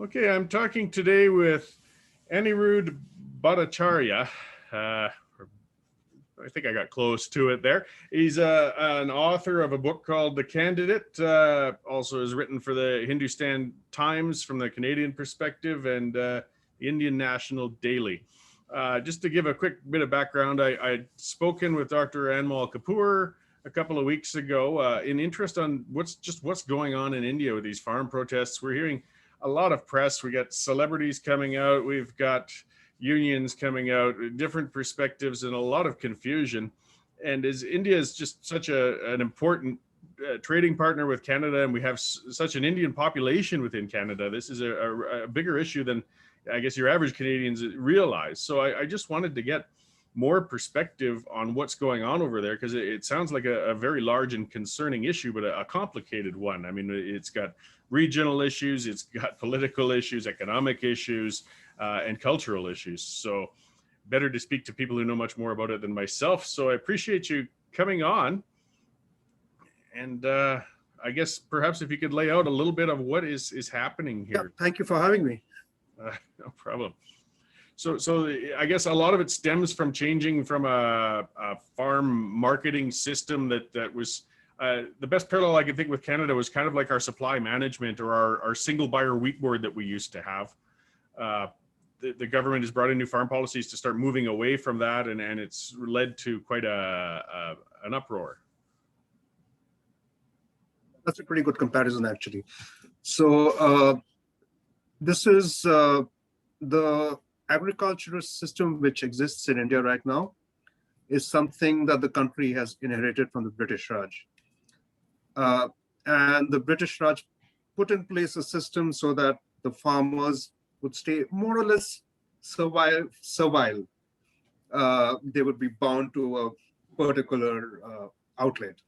Okay, I'm talking today with Anirudh Bhattacharyya. I think I got close to it there. He's an author of a book called The Candidate, also has written for the Hindustan Times from the Canadian perspective and the Indian National Daily. Just to give a quick bit of background, I'd spoken with Dr. Anmol Kapoor a couple of weeks ago in interest on what's going on in India with these farm protests. We're hearing a lot of press. We got celebrities coming out. We've got unions coming out, different perspectives, and a lot of confusion. And as India is just such an important trading partner with Canada, and we have such an Indian population within Canada, this is a bigger issue than I guess your average Canadians realize. So I just wanted to get more perspective on what's going on over there, because it sounds like a very large and concerning issue, but a complicated one. I mean, it's got regional issues, it's got political issues, economic issues, and cultural issues. So better to speak to people who know much more about it than myself. So I appreciate you coming on. And I guess perhaps if you could lay out a little bit of what is happening here. Yeah, thank you for having me. No problem. So I guess a lot of it stems from changing from a farm marketing system that was the best parallel I could think with Canada was kind of like our supply management or our single buyer wheat board that we used to have. The government has brought in new farm policies to start moving away from that, and it's led to quite an uproar. That's a pretty good comparison, actually. So this is the agricultural system which exists in India right now is something that the country has inherited from the British Raj. And the British Raj put in place a system so that the farmers would stay more or less servile. They would be bound to a particular outlet.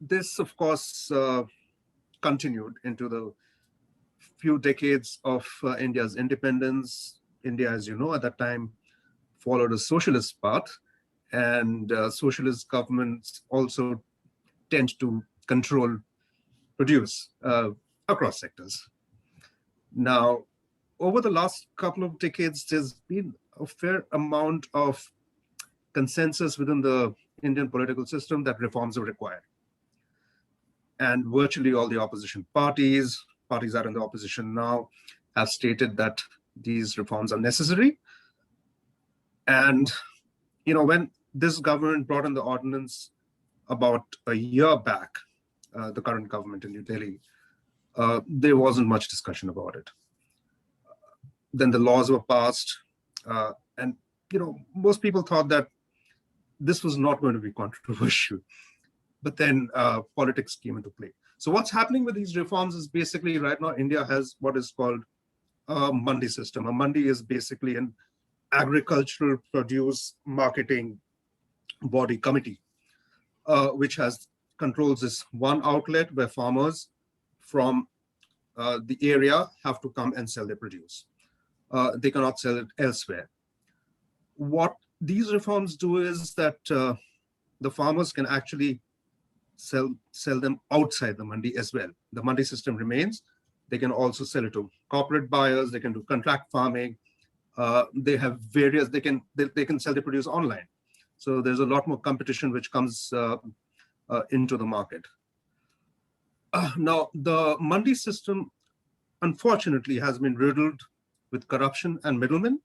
This, of course, continued into the few decades of India's independence. India, as you know, at that time followed a socialist path, and socialist governments also tend to control produce across sectors. Now, over the last couple of decades, there's been a fair amount of consensus within the Indian political system that reforms are required. And virtually all the opposition parties that are in the opposition now have stated that these reforms are necessary. And, you know, when this government brought in the ordinance about a year back, the current government in New Delhi, there wasn't much discussion about it. Then the laws were passed, and, you know, most people thought that this was not going to be controversial. But then politics came into play. So what's happening with these reforms is basically right now India has what is called a mandi system. A mandi is basically an agricultural produce marketing body committee, which controls this one outlet where farmers from the area have to come and sell their produce. They cannot sell it elsewhere. What these reforms do is that the farmers can actually sell them outside the mandi as well. The mandi system remains. They can also sell it to corporate buyers. They can do contract farming. They have various. They can sell their produce online. So there's a lot more competition which comes into the market. Now the mandi system, unfortunately, has been riddled with corruption and middlemen.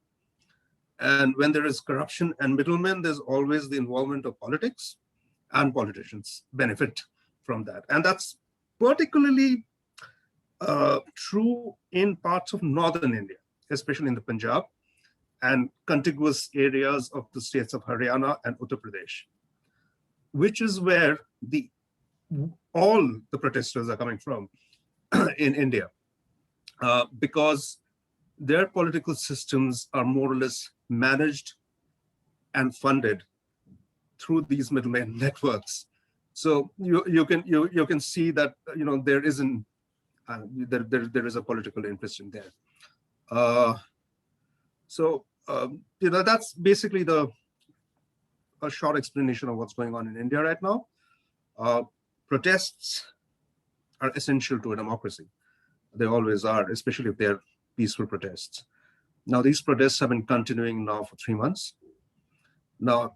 And when there is corruption and middlemen, there's always the involvement of politics. And politicians benefit from that. And that's particularly true in parts of northern India, especially in the Punjab and contiguous areas of the states of Haryana and Uttar Pradesh, which is where all the protesters are coming from in India, because their political systems are more or less managed and funded through these middleman networks. So you can see that, you know, there is a political interest in there. You know, that's basically a short explanation of what's going on in India right now. Protests are essential to a democracy. They always are, especially if they're peaceful protests. Now, these protests have been continuing now for 3 months. Now,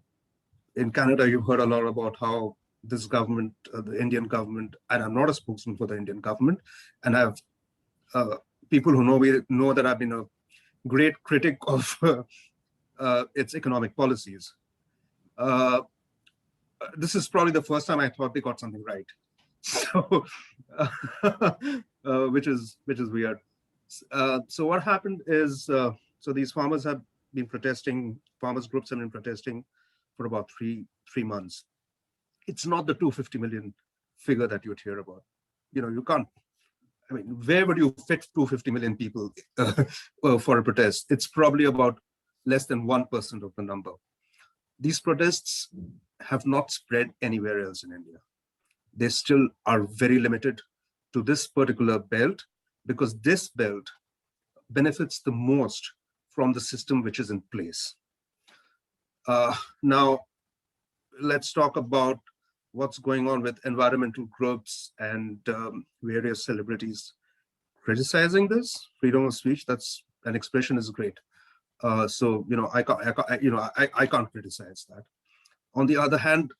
in Canada, you've heard a lot about how this government, the Indian government, and I'm not a spokesman for the Indian government, and I have people who know me know that I've been a great critic of its economic policies. This is probably the first time I thought they got something right, so which is weird. So what happened is, so these farmers have been protesting. Farmers groups have been protesting for about three months. It's not the 250 million figure that you'd hear about. You can't. I mean, where would you fit 250 million people for a protest? It's probably about less than 1% of the number. These protests have not spread anywhere else in India. They still are very limited to this particular belt, because this belt benefits the most from the system which is in place. Now, let's talk about what's going on with environmental groups and various celebrities criticizing this freedom of speech. That's an expression is great. So I can't criticize that. On the other hand,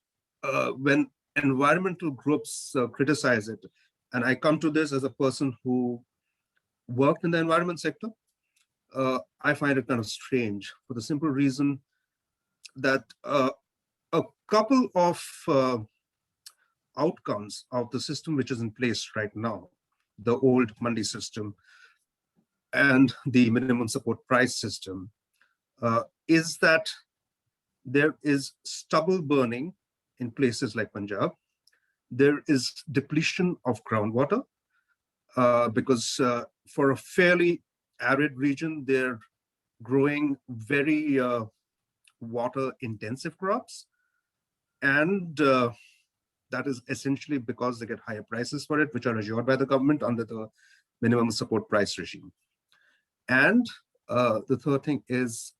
when environmental groups criticize it, and I come to this as a person who worked in the environment sector, I find it kind of strange, for the simple reason that a couple of outcomes of the system which is in place right now, the old Mandi system and the minimum support price system, is that there is stubble burning in places like Punjab. There is depletion of groundwater because for a fairly arid region, they're growing very water intensive crops. And that is essentially because they get higher prices for it, which are assured by the government under the minimum support price regime. And the third thing is,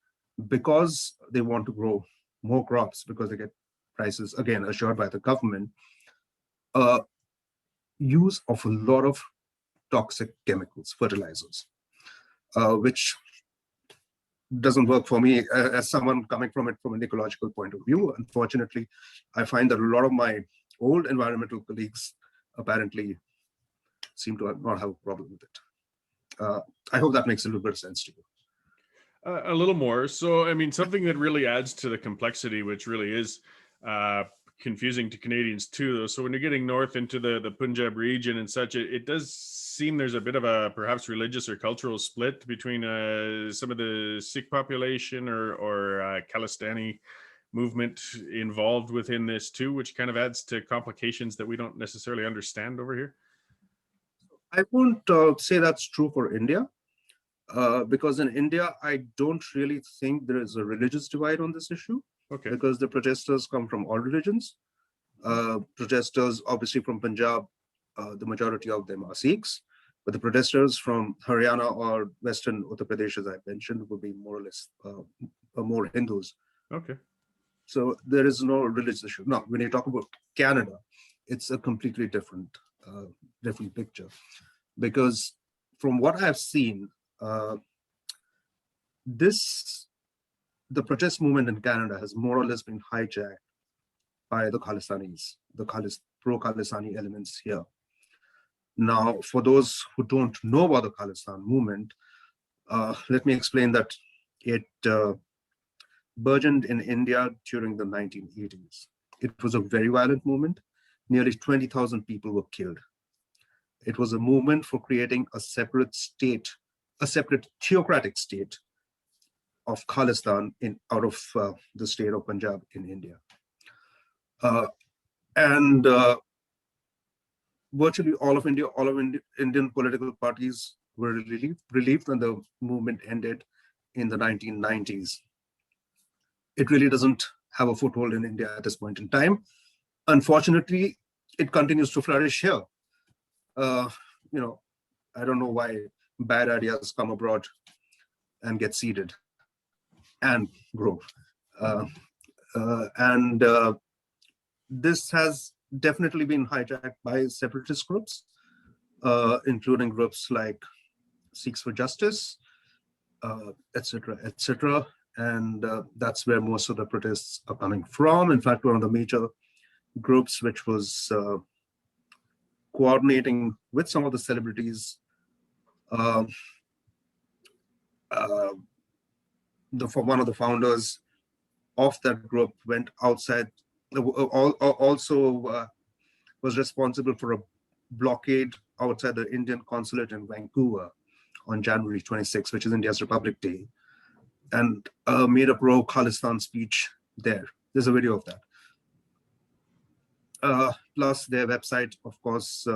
because they want to grow more crops, because they get prices, again, assured by the government, use of a lot of toxic chemicals, fertilizers, which doesn't work for me as someone coming from it from an ecological point of view. Unfortunately, I find that a lot of my old environmental colleagues apparently seem to not have a problem with it. I hope that makes a little bit of sense to you. A little more. So, I mean, something that really adds to the complexity, which really is confusing to Canadians too, though. So when you're getting north into the Punjab region and such, it does seem there's a bit of a perhaps religious or cultural split between some of the Sikh population or Khalistani movement involved within this too, which kind of adds to complications that we don't necessarily understand over here. I won't say that's true for India, because in India, I don't really think there is a religious divide on this issue. Okay. Because the protesters come from all religions. Protesters, obviously from Punjab, the majority of them are Sikhs, but the protesters from Haryana or Western Uttar Pradesh, as I mentioned, would be more or less more Hindus. Okay. So there is no religious issue. Now, when you talk about Canada, it's a completely different picture, because from what I've seen, the protest movement in Canada has more or less been hijacked by the Khalistanis, the pro-Khalistani elements here. Now, for those who don't know about the Khalistan movement, let me explain that it burgeoned in India during the 1980s. It was a very violent movement. Nearly 20,000 people were killed. It was a movement for creating a separate state, a separate theocratic state of Khalistan out of the state of Punjab in India. And virtually all of Indian political parties were relieved when the movement ended in the 1990s. It really doesn't have a foothold in India at this point in time. Unfortunately, it continues to flourish here. I don't know why bad ideas come abroad and get seeded and grow. This has definitely been hijacked by separatist groups. including groups like Sikhs for Justice, etc., etc. And that's where most of the protests are coming from. In fact, one of the major groups which was coordinating with some of the celebrities, um, uh, one of the founders of that group went outside, also was responsible for a blockade outside the Indian consulate in Vancouver on January 26, which is India's Republic Day, and made a pro-Khalistan speech there. There's a video of that. Plus their website, of course,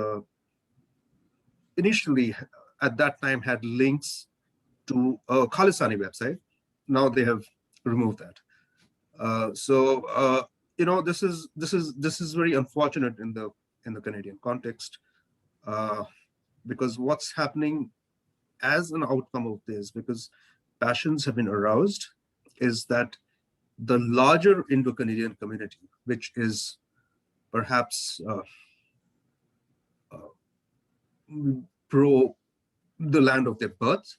initially at that time had links to a Khalistani website. Now they have removed that. This is very unfortunate in the Canadian context, because what's happening as an outcome of this, because passions have been aroused, is that the larger Indo-Canadian community, which is perhaps pro the land of their birth,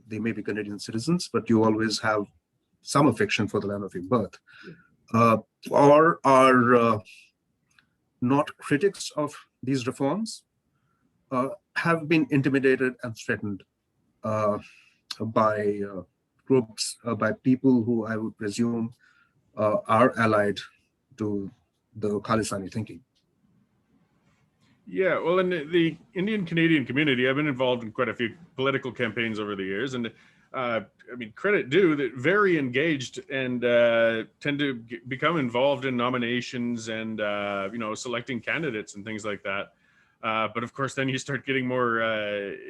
they may be Canadian citizens, but you always have some affection for the land of your birth, or are not critics of these reforms, have been intimidated and threatened by groups, by people who I would presume are allied to the Khalistani thinking. Yeah, well, in the Indian Canadian community, I've been involved in quite a few political campaigns over the years, and I mean, credit due that very engaged and tend to become involved in nominations and selecting candidates and things like that. But of course, then you start getting more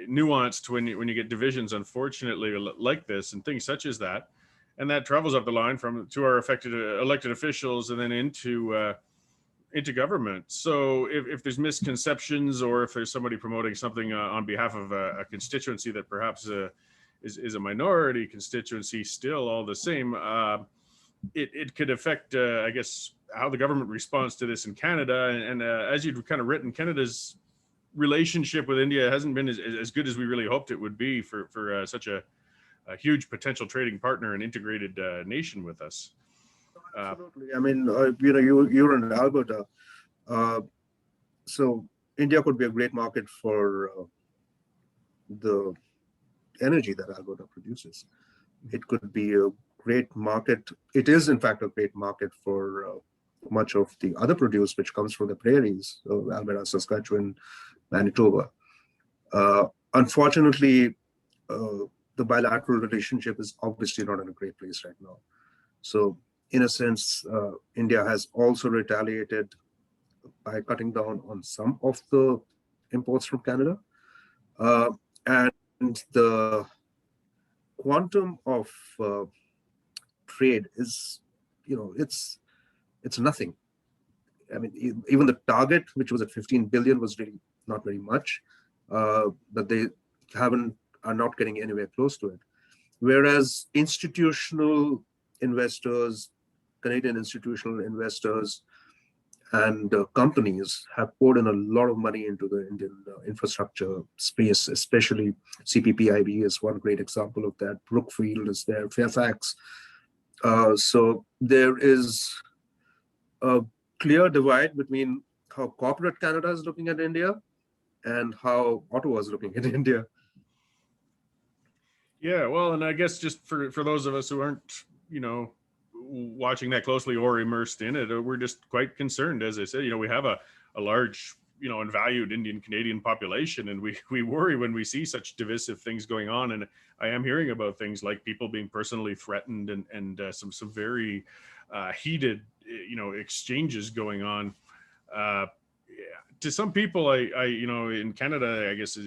nuanced when you get divisions, unfortunately, like this and things such as that, and that travels up the line to our elected officials and then into government. So if there's misconceptions, or if there's somebody promoting something on behalf of a constituency that perhaps is a minority constituency, still all the same, it could affect, I guess, how the government responds to this in Canada. And as you've kind of written, Canada's relationship with India hasn't been as good as we really hoped it would be for such a huge potential trading partner and integrated nation with us. Absolutely. I mean, you're in Alberta, so India could be a great market for the energy that Alberta produces. It could be a great market. It is, in fact, a great market for much of the other produce which comes from the prairies of Alberta, Saskatchewan, Manitoba. Unfortunately, the bilateral relationship is obviously not in a great place right now. So in a sense, India has also retaliated by cutting down on some of the imports from Canada. And the quantum of trade is, it's nothing. I mean, even the target, which was at 15 billion, was really not very much, but they are not getting anywhere close to it. Whereas institutional investors, Canadian institutional investors and companies have poured in a lot of money into the Indian infrastructure space, especially CPPIB is one great example of that. Brookfield is there, Fairfax. So there is a clear divide between how corporate Canada is looking at India and how Ottawa is looking at India. Yeah, well, and I guess just for those of us who aren't, watching that closely or immersed in it, we're just quite concerned. As I said, we have a large, and valued Indian Canadian population, and we worry when we see such divisive things going on. And I am hearing about things like people being personally threatened and some very heated, exchanges going on. To some people, I in Canada, I guess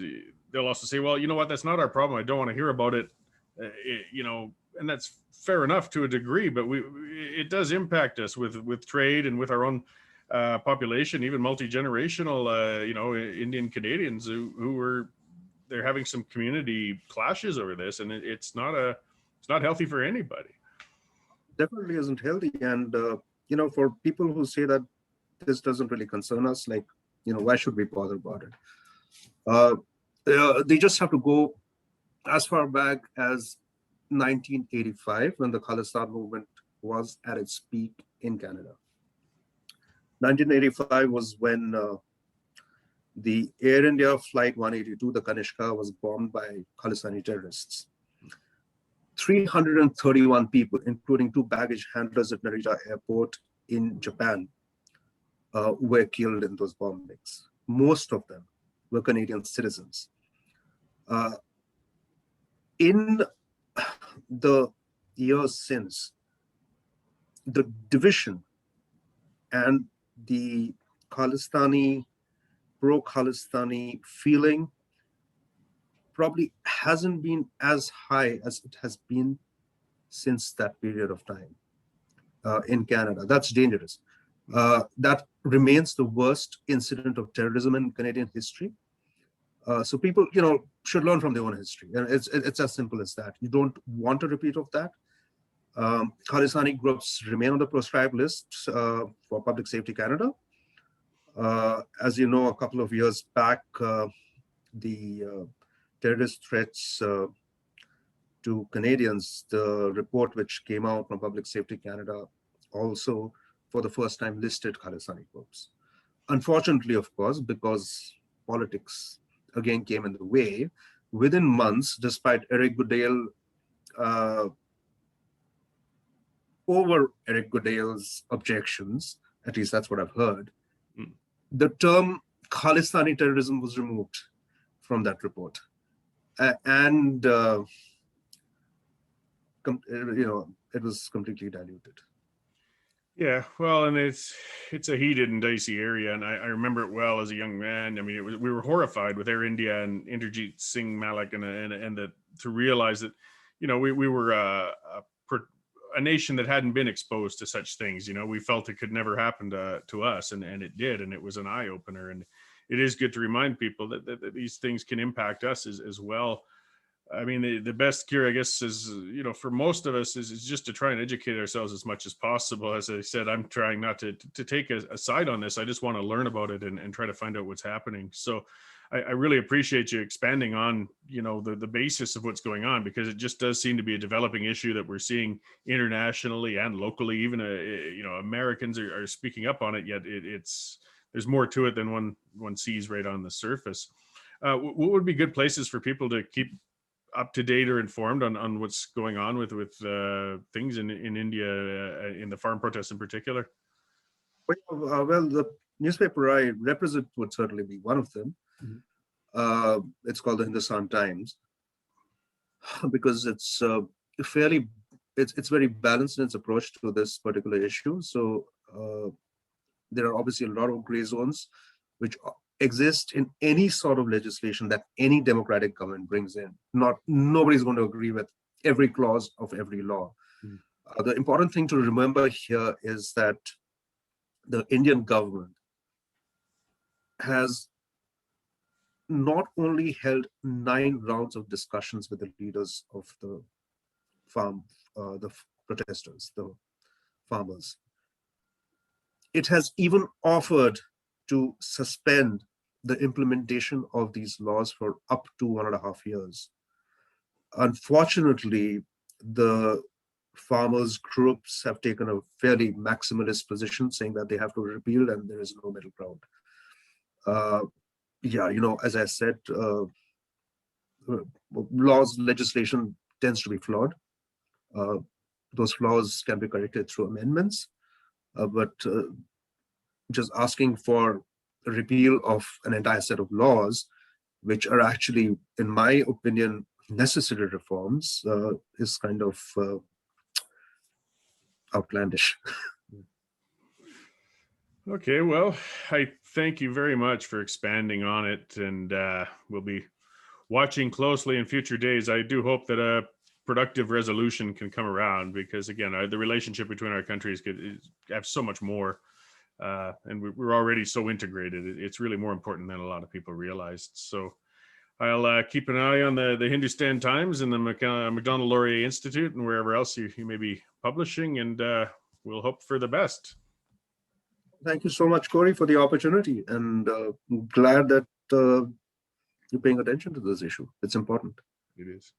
they'll also say, well, you know what, that's not our problem. I don't want to hear about it. And that's fair enough to a degree, but it does impact us with trade and with our own population, even multi-generational, Indian Canadians they're having some community clashes over this, and it's not healthy for anybody. Definitely isn't healthy, and for people who say that this doesn't really concern us, why should we bother about it? They just have to go as far back as 1985, when the Khalistan movement was at its peak in Canada. 1985 was when the Air India Flight 182, the Kanishka, was bombed by Khalistani terrorists. 331 people, including 2 baggage handlers at Narita Airport in Japan, were killed in those bombings. Most of them were Canadian citizens. In the years since, the division and the Khalistani, pro-Khalistani feeling probably hasn't been as high as it has been since that period of time in Canada. That's dangerous. That remains the worst incident of terrorism in Canadian history. So people, should learn from their own history. And it's as simple as that. You don't want a repeat of that. Khalistani groups remain on the proscribed list for Public Safety Canada. As you know, a couple of years back, the terrorist threats to Canadians, the report which came out from Public Safety Canada also for the first time listed Khalistani groups. Unfortunately, of course, because politics again came in the way, within months, despite Eric Goodale, over Eric Goodale's objections, at least that's what I've heard, the term Khalistani terrorism was removed from that report. And it was completely diluted. Yeah, well, and it's a heated and dicey area, and I remember it well as a young man. I mean, we were horrified with Air India and Inderjeet Singh Malik, and to realize that, we were a nation that hadn't been exposed to such things. We felt it could never happen to us, and it did, and it was an eye opener. And it is good to remind people that these things can impact us as well. I mean, the best cure, I guess, is, for most of us is just to try and educate ourselves as much as possible. As I said, I'm trying not to take a side on this. I just want to learn about it and try to find out what's happening. So I really appreciate you expanding on, the basis of what's going on, because it just does seem to be a developing issue that we're seeing internationally and locally. Even, Americans are speaking up on it, yet there's more to it than one sees right on the surface. What would be good places for people to keep up to date or informed on what's going on with things in India, in the farm protests in particular? Well, the newspaper I represent would certainly be one of them. Mm-hmm. It's called the Hindustan Times, because it's it's very balanced in its approach to this particular issue. So there are obviously a lot of gray zones which exist in any sort of legislation that any democratic government brings in. Nobody's going to agree with every clause of every law. Mm. The important thing to remember here is that the Indian government has not only held 9 rounds of discussions with the leaders of the protesters, the farmers. It has even offered to suspend the implementation of these laws for up to 1.5 years. Unfortunately, the farmers groups have taken a fairly maximalist position, saying that they have to repeal and there is no middle ground. As I said, legislation tends to be flawed. Those flaws can be corrected through amendments, but just asking for a repeal of an entire set of laws, which are actually, in my opinion, necessary reforms, is kind of outlandish. Okay, well, I thank you very much for expanding on it, and we'll be watching closely in future days. I do hope that a productive resolution can come around, because again, the relationship between our countries could have so much more. And we're already so integrated. It's really more important than a lot of people realized. So I'll keep an eye on the Hindustan Times and the MacDonald Laurier Institute and wherever else you may be publishing, and we'll hope for the best. Thank you so much, Corey, for the opportunity, and glad that you're paying attention to this issue. It's important. It is.